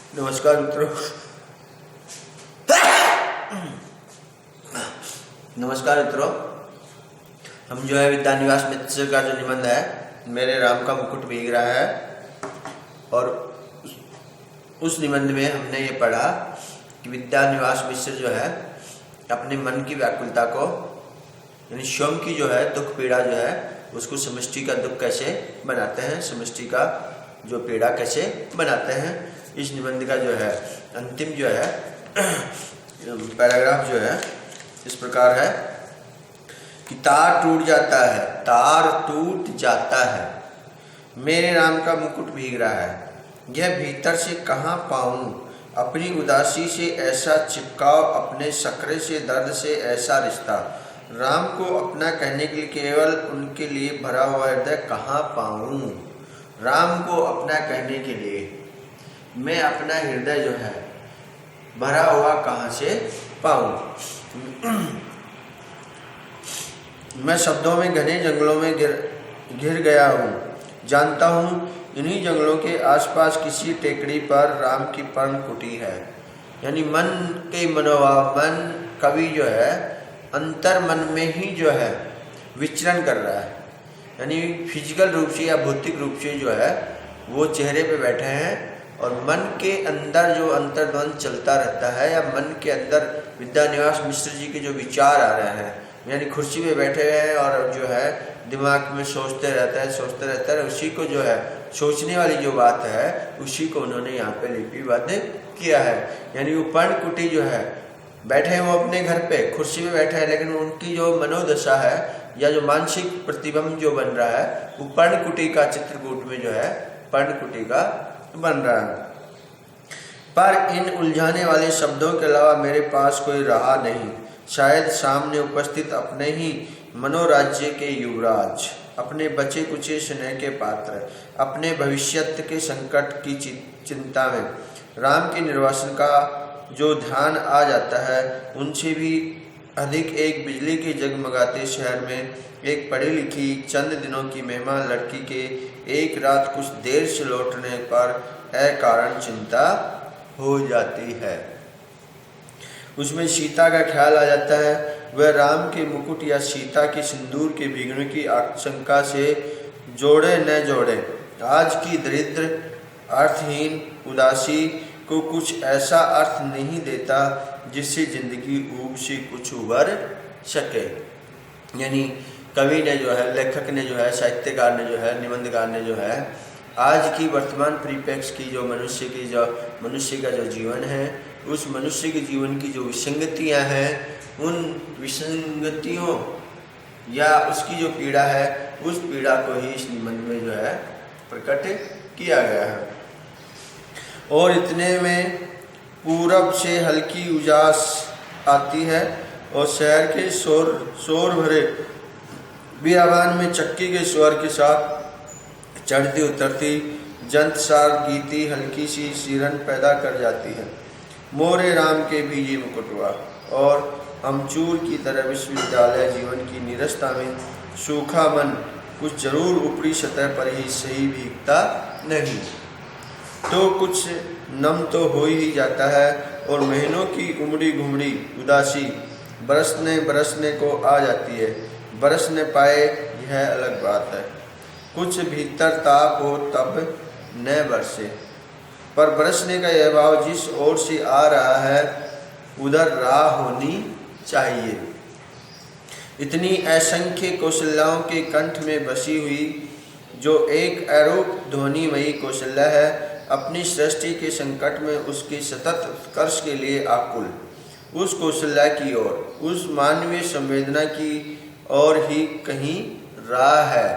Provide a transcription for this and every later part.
नमस्कार मित्रों। नमस्कार मित्रों, हम जो है विद्यानिवास मित्र का जो निबंध है मेरे राम का मुकुट भीग रहा है, और उस निबंध में हमने ये पढ़ा कि विद्यानिवास मिश्र जो है अपने मन की व्याकुलता को, यानी स्वयं की जो है दुख पीड़ा जो है उसको समष्टि का दुख कैसे बनाते हैं, समष्टि का जो पीड़ा कैसे बनाते हैं। इस निबंध का जो है अंतिम जो है पैराग्राफ जो है इस प्रकार है कि तार टूट जाता है, तार टूट जाता है, मेरे राम का मुकुट भीग रहा है, यह भीतर से कहाँ पाऊं, अपनी उदासी से ऐसा चिपकाव, अपने सकरे से दर्द से ऐसा रिश्ता, राम को अपना कहने के लिए केवल उनके लिए भरा हुआ हृदय कहाँ पाऊं। राम को अपना कहने के लिए मैं अपना हृदय जो है भरा हुआ कहाँ से पाऊं। मैं शब्दों में घने जंगलों में घिर गया हूँ, जानता हूँ इन्हीं जंगलों के आसपास किसी टेकड़ी पर राम की पर्ण कुटी है। यानी मन के मनोभाव, मन कवि जो है अंतर मन में ही जो है विचरण कर रहा है, यानी फिजिकल रूप से या भौतिक रूप से जो है वो चेहरे पे बैठे हैं, और मन के अंदर जो अंतर्द्वंद चलता रहता है, या मन के अंदर विद्यानिवास मिश्र जी के जो विचार आ रहे हैं, यानी कुर्सी पे बैठे हैं और जो है दिमाग में सोचते रहता है, उसी को जो है सोचने वाली जो बात है उसी को उन्होंने यहाँ पे लिपिबद्ध किया है। यानी वो पर्ण कुटी जो है बैठे हैं, वो अपने घर पे कुर्सी पे बैठे हैं, लेकिन उनकी जो मनोदशा है या जो मानसिक प्रतिबिंब जो बन रहा है वो पर्ण कुटी का चित्रकूट में जो है पर्ण कुटी का बन रहा है। पर इन उलझाने वाले शब्दों के अलावा मेरे पास कोई रहा नहीं, शायद सामने उपस्थित अपने ही मनोराज्य के युवराज, अपने बचे कुचे स्नेह के पात्र, अपने भविष्यत के संकट की चिंता में राम के निर्वासन का जो ध्यान आ जाता है, उनसे भी अधिक एक बिजली के जगमगाते शहर में एक पढ़ी लिखी चंद दिनों की मेहमान लड़की के एक रात कुछ देर से लौटने पर अकारण चिंता हो जाती है। उसमें सीता का ख्याल आ जाता है, वह राम के मुकुट या सीता के सिंदूर के भीगने की आशंका से जोड़े न जोड़े आज की दरिद्र अर्थहीन उदासी को कुछ ऐसा अर्थ नहीं देता जिससे जिंदगी ऊब से कुछ उबर सके। यानी कवि ने जो है, लेखक ने जो है, साहित्यकार ने जो है, निबंधकार ने जो है आज की वर्तमान परिप्रेक्ष्य की जो मनुष्य का जो जीवन है, उस मनुष्य के जीवन की जो विसंगतियां हैं, उन विसंगतियों या उसकी जो पीड़ा है, उस पीड़ा को ही इस निबंध में जो है प्रकट किया गया है। और इतने में पूरब से हल्की उजास आती है और शहर के शोर भरे बियाबान में चक्की के स्वर के साथ चढ़ती उतरती जंतसार गीती हल्की सी सिरन पैदा कर जाती है। मोरे राम के भीजे मुकुटवा, और अमचूर की तरह विश्वविद्यालय जीवन की निरस्ता में सूखा मन कुछ जरूर ऊपरी सतह पर ही सही भीगता नहीं तो कुछ नम तो हो ही जाता है, और महीनों की उमड़ी घुमड़ी उदासी बरसने को आ जाती है। बरस न पाए यह अलग बात है, कुछ भीतर ताप हो तब न बरसे, पर बरसने का यह भाव जिस ओर से आ रहा है उधर राह होनी चाहिए। इतनी असंख्य कौशल्याओं के कंठ में बसी हुई जो एक अरूप ध्वनिमयी कौशल्या है, अपनी सृष्टि के संकट में उसके सतत उत्कर्ष के लिए आकुल, उस कौशल्या की ओर, उस मानवीय संवेदना की ओर ही कहीं राह है,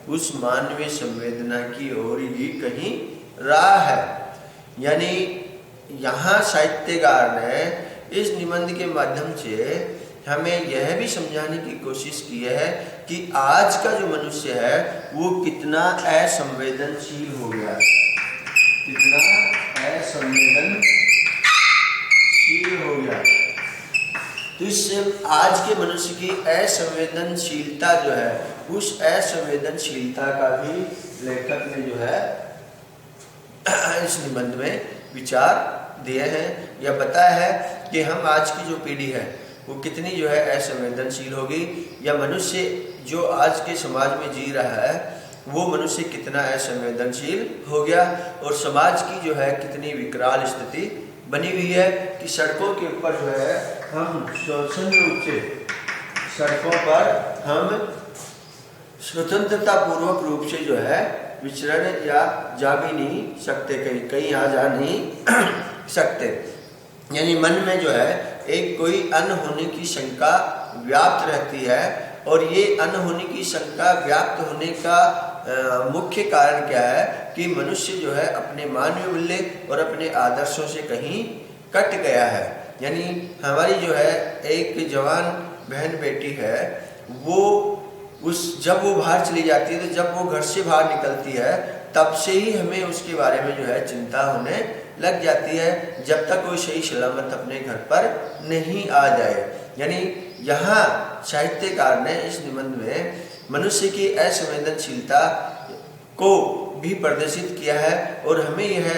उस मानवीय संवेदना की ओर ही कहीं राह है। यानी यहाँ साहित्यकार ने इस निबंध के माध्यम से हमें यह भी समझाने की कोशिश की है कि आज का जो मनुष्य है वो कितना असंवेदनशील हो गया, कितना असंवेदनशील हो गया। तो इससे आज के मनुष्य की असंवेदनशीलता जो है, उस असंवेदनशीलता का भी लेखक ने जो है इस निबंध में विचार दिए हैं या बताया है कि हम आज की जो पीढ़ी है वो कितनी जो है असंवेदनशील होगी, या मनुष्य जो आज के समाज में जी रहा है वो मनुष्य कितना असंवेदनशील हो गया, और समाज की जो है कितनी विकराल स्थिति बनी हुई है कि सड़कों के ऊपर जो है हम स्वतंत्र रूप से सड़कों पर हम स्वतंत्रता पूर्वक रूप से जो है विचरण या जा भी नहीं सकते, कहीं आ जा नहीं सकते। यानी मन में जो है एक कोई अन्न होने की शंका व्याप्त रहती है, और ये अन्न होने की शंका व्याप्त होने का मुख्य कारण क्या है कि मनुष्य जो है अपने मानवीय मूल्य और अपने आदर्शों से कहीं कट गया है। यानी हमारी जो है एक जवान बहन बेटी है, वो जब वो बाहर चली जाती है, तो जब वो घर से बाहर निकलती है तब से ही हमें उसके बारे में जो है चिंता होने लग जाती है, जब तक वो सही सलामत अपने घर पर नहीं आ जाए। यानी यहाँ साहित्यकार ने इस निबंध में मनुष्य की असंवेदनशीलता को भी प्रदर्शित किया है, और हमें यह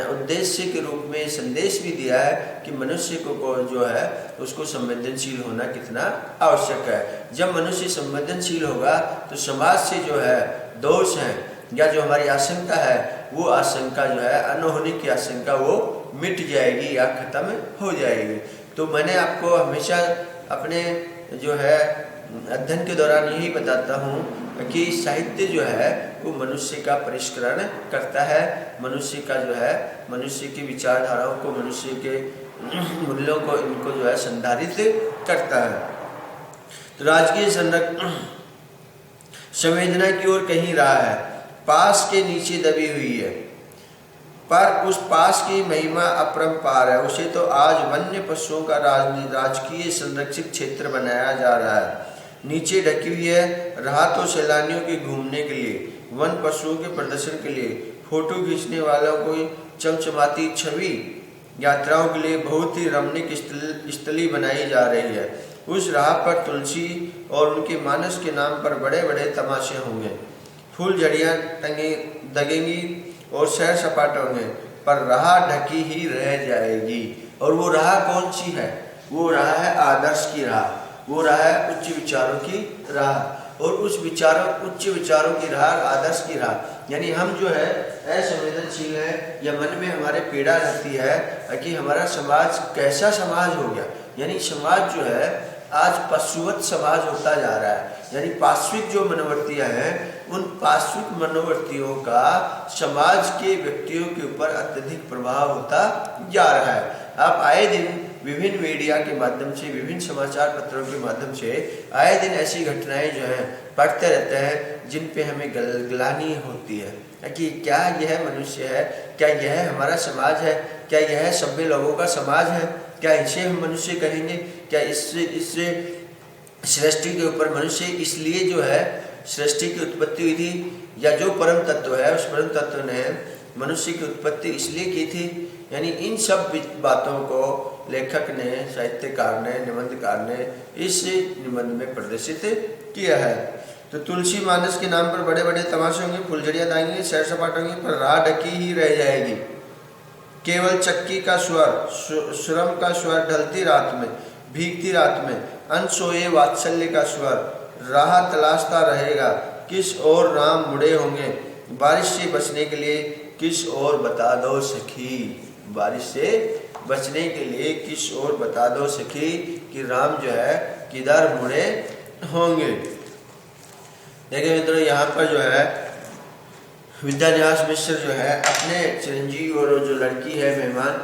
उद्देश्य के रूप में संदेश भी दिया है कि मनुष्य को जो है उसको संवेदनशील होना कितना आवश्यक है। जब मनुष्य संवेदनशील होगा तो समाज से जो है दोष है या जो हमारी आशंका है वो आशंका जो है अनहोनी की आशंका वो मिट जाएगी या खत्म हो जाएगी। तो मैंने आपको हमेशा अपने जो है अध्ययन के दौरान यही बताता हूँ कि साहित्य जो है वो मनुष्य का परिष्करण करता है, मनुष्य का जो है मनुष्य की विचारधाराओं को, मनुष्य के मूल्यों को, इनको जो है संधारित करता है। तो राजकीय संवेदना की ओर कहीं रहा है, पास के नीचे दबी हुई है, पर उस पास की महिमा अपरंपार है। उसे तो आज वन्य पशुओं का राजकीय संरक्षित क्षेत्र बनाया जा रहा है। नीचे ढकी हुई है, रहा तो सैलानियों के घूमने के लिए, वन पशुओं के प्रदर्शन के लिए, फोटो खींचने वालों को चमचमाती छवि, यात्राओं के लिए बहुत ही रमणीक स्थली बनाई जा रही है। उस राह पर तुलसी और उनके मानस के नाम पर बड़े बड़े तमाशे होंगे, फूल झड़ियाँ दगेंगी और सैर सपाटे होंगे, पर राह ढकी ही रह जाएगी। और वो राह कौन सी है? वो राह है आदर्श की राह, वो राह है उच्च विचारों की राह, और उच्च विचारों की राह, आदर्श की राह। यानी हम जो है असंवेदनशील है या मन में हमारे पीड़ा रहती है कि हमारा समाज कैसा समाज हो गया। यानी समाज जो है आज पशुवत समाज होता जा रहा है। यानी पार्श्विक जो मनोवृत्तियाँ हैं, उन पार्श्विक मनोवृत्तियों का समाज के व्यक्तियों के ऊपर अत्यधिक प्रभाव होता जा रहा है। आप आए दिन विभिन्न मीडिया के माध्यम से, विभिन्न समाचार पत्रों के माध्यम से आए दिन ऐसी घटनाएं जो हैं पढ़ते रहते हैं, जिन पे हमें ग्लानि होती है कि क्या यह मनुष्य है, क्या यह हमारा समाज है, क्या यह सभ्य लोगों का समाज है, क्या इसे हम मनुष्य कहेंगे, क्या इससे सृष्टि के ऊपर मनुष्य इसलिए जो है सृष्टि की उत्पत्ति हुई थी, या जो परम तत्व है उस परम तत्व ने मनुष्य की उत्पत्ति इसलिए की थी। यानी इन सब बातों को लेखक ने, साहित्यकार ने, निबंधकार ने इस निबंध में प्रदर्शित किया है। तो तुलसी मानस के नाम पर बड़े बड़े तमाशे होंगे, फुलझड़ियाँ दाएंगे, सैर सपाट होंगे, पर राह ढकी ही रह जाएगी। केवल चक्की का स्वर, श्रम का स्वर ढलती रात में, भीगती रात में, अनसोए वात्सल्य का स्वर राह तलाशता रहेगा। किस ओर राम मुड़े होंगे, बारिश से बचने के लिए किस ओर बता दो सखी, बारिश से बचने के लिए किस ओर बता दो सखी कि राम जो है किधर मुड़े होंगे। देखिए मित्रों, यहाँ पर जो है विद्यान्यास मिश्र जो है अपने चिरंजीवी और जो लड़की है मेहमान,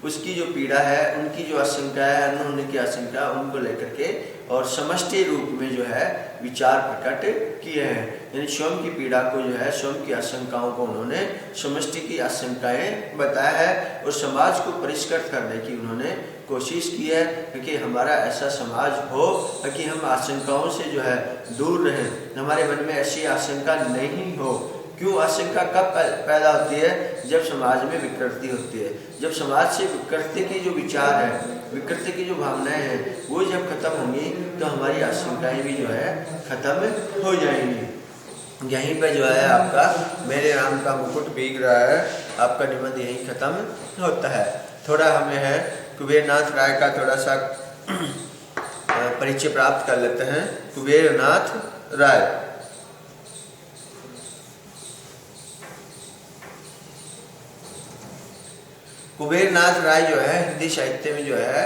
उसकी जो पीड़ा है, उनकी जो आशंका है, अन्न होने की आशंका, उनको लेकर के और समष्टि रूप में जो है विचार प्रकट किए हैं। यानी स्वयं की पीड़ा को जो है, स्वयं की आशंकाओं को उन्होंने समष्टि की आशंकाएं बताया है, और समाज को परिष्कृत करने की उन्होंने कोशिश की है कि हमारा ऐसा समाज हो कि हम आशंकाओं से जो है दूर रहें, हमारे मन में ऐसी आशंका नहीं हो। क्यों आशंका कब पैदा होती है? जब समाज में विकृति होती है। जब समाज से विकृति की जो विचार है, विकृति की जो भावनाएं हैं, वो जब खत्म होंगी तो हमारी आशंकाएं भी जो है खत्म हो जाएंगी। यहीं पे जो है आपका मेरे राम का मुकुट भीग रहा है, आपका निबंध यहीं खत्म होता है। थोड़ा हमें है कुबेरनाथ राय का थोड़ा सा परिचय प्राप्त कर लेते हैं। कुबेरनाथ राय कुबेरनाथ राय जो है हिंदी साहित्य में जो है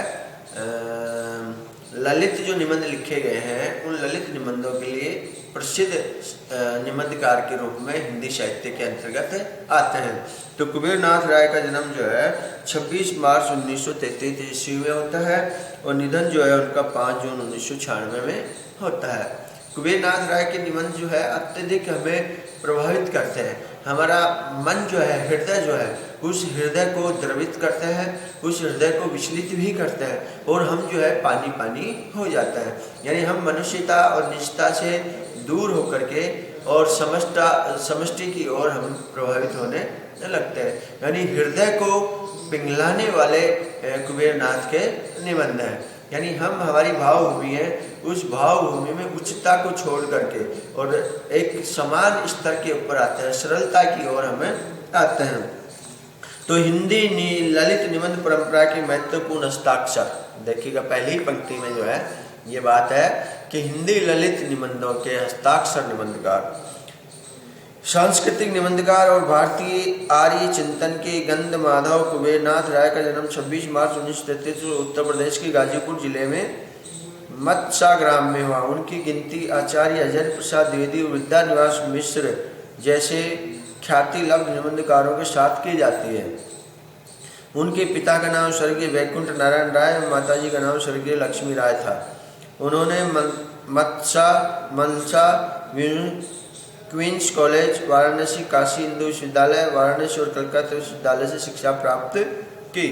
ललित जो निबंध लिखे गए हैं उन ललित निबंधों के लिए प्रसिद्ध निबंधकार के रूप में हिंदी साहित्य के अंतर्गत आते हैं। तो कुबेरनाथ राय का जन्म जो है 26 मार्च 1933 ईस्वी में होता है और निधन जो है उनका 5 जून 1996 में होता है। कुबेरनाथ राय के निबंध जो है अत्यधिक हमें प्रभावित करते हैं। हमारा मन जो है, हृदय जो है, उस हृदय को द्रवित करते हैं, उस हृदय को विचलित भी करते हैं और हम जो है पानी पानी हो जाता है। यानी हम मनुष्यता और निजता से दूर होकर के और समष्टि की ओर हम प्रभावित होने लगते हैं। यानी हृदय को पिघलाने वाले कुबेरनाथ के निबंध हैं। यानी हम हमारी भावभूमि है, उस भावभूमि में उच्चता को छोड़ करके और एक समान स्तर के ऊपर आते हैं, सरलता की ओर हमें आते हैं। तो हिंदी ललित निबंध परंपरा की महत्वपूर्ण हस्ताक्षर देखिएगा, पहली पंक्ति में जो है ये बात है कि हिंदी ललित निबंधों के हस्ताक्षर निबंधकार, सांस्कृतिक निबंधकार और भारतीय आर्य चिंतन के गंध माधव कुबेरनाथ राय का जन्म 26 मार्च 1933 उत्तर प्रदेश के गाजीपुर जिले में मत्सा ग्राम में हुआ। उनकी गिनती आचार्य अजय प्रसाद द्विवेदी और विद्यानिवास मिश्र जैसे ख्याति लब्ध निबंधकारों के साथ की जाती है। उनके पिता का नाम स्वर्गीय वैकुंठ नारायण राय और माताजी का नाम स्वर्गीय लक्ष्मी राय था। उन्होंने मलसा क्वींस कॉलेज, वाराणसी, काशी हिंदू विश्वविद्यालय, वाराणसी और कलकत्ता विश्वविद्यालय से शिक्षा प्राप्त की।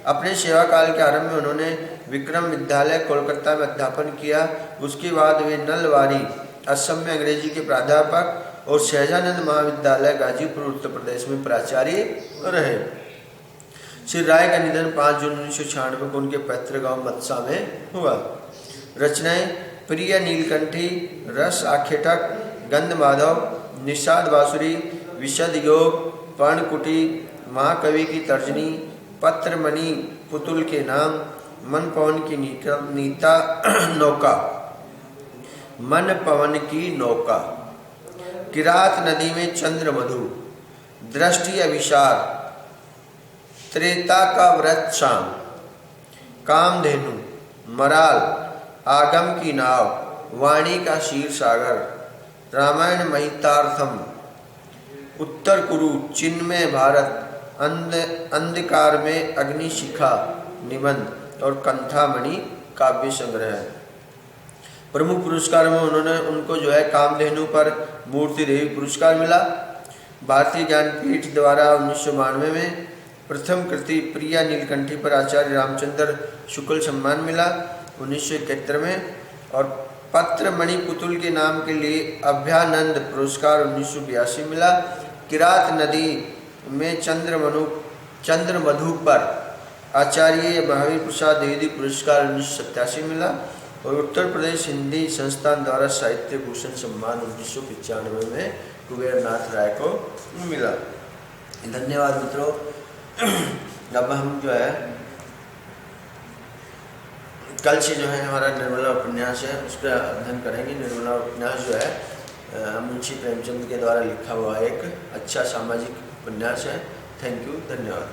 अपने सेवा काल के आरंभ में उन्होंने विक्रम विद्यालय कोलकाता में अध्यापन किया। उसके बाद वे नलवारी असम में अंग्रेजी के प्राध्यापक और सहजानंद महाविद्यालय गाजीपुर उत्तर प्रदेश में प्राचार्य रहे। श्री राय का निधन 5 जून 1996 को उनके पैतृक गांव मत्सा में हुआ। रचनाएं प्रिय नीलकंठी, रस आखेटक, गंध माधव, निषाद बांसुरी, विशद योग, पर्णकुटी, महाकवि की तर्जनी, पत्रमणि, पुतुल के नाम, मन पवन की नीता नौका, मन पवन की नौका, किरात नदी में चंद्र मधु, दृष्टि अभिसार, त्रेता का व्रत शाम, कामधेनु, मराल, आगम की नाव, वाणी का क्षीर सागर, रामायण महितार्थम, उत्तर कुरु, चिन्मय भारत, अंधकार में अग्निशिखा निबंध और कंठामणि काव्य संग्रह। प्रमुख पुरस्कार में उनको जो है कामधेनु पर मूर्ति देवी पुरस्कार मिला। भारतीय ज्ञानपीठ द्वारा 1992 में प्रथम कृति प्रिया नीलकंठी पर आचार्य रामचंद्र शुक्ल सम्मान मिला 1971 में, और पत्रमणि पुतुल के नाम के लिए अभ्यानंद पुरस्कार 1982 मिला। किरात नदी में चंद्र मधु पर आचार्य महावीर प्रसाद द्विवेदी पुरस्कार 1987 मिला, और उत्तर प्रदेश हिंदी संस्थान द्वारा साहित्य भूषण सम्मान 1995 में कुबेरनाथ राय को मिला। धन्यवाद मित्रों। अब हम जो है कल से जो है हमारा निर्मला उपन्यास है उसका अध्ययन करेंगे। निर्मला उपन्यास जो है मुंशी प्रेमचंद के द्वारा लिखा हुआ एक अच्छा सामाजिक उपन्यास है। थैंक यू, धन्यवाद।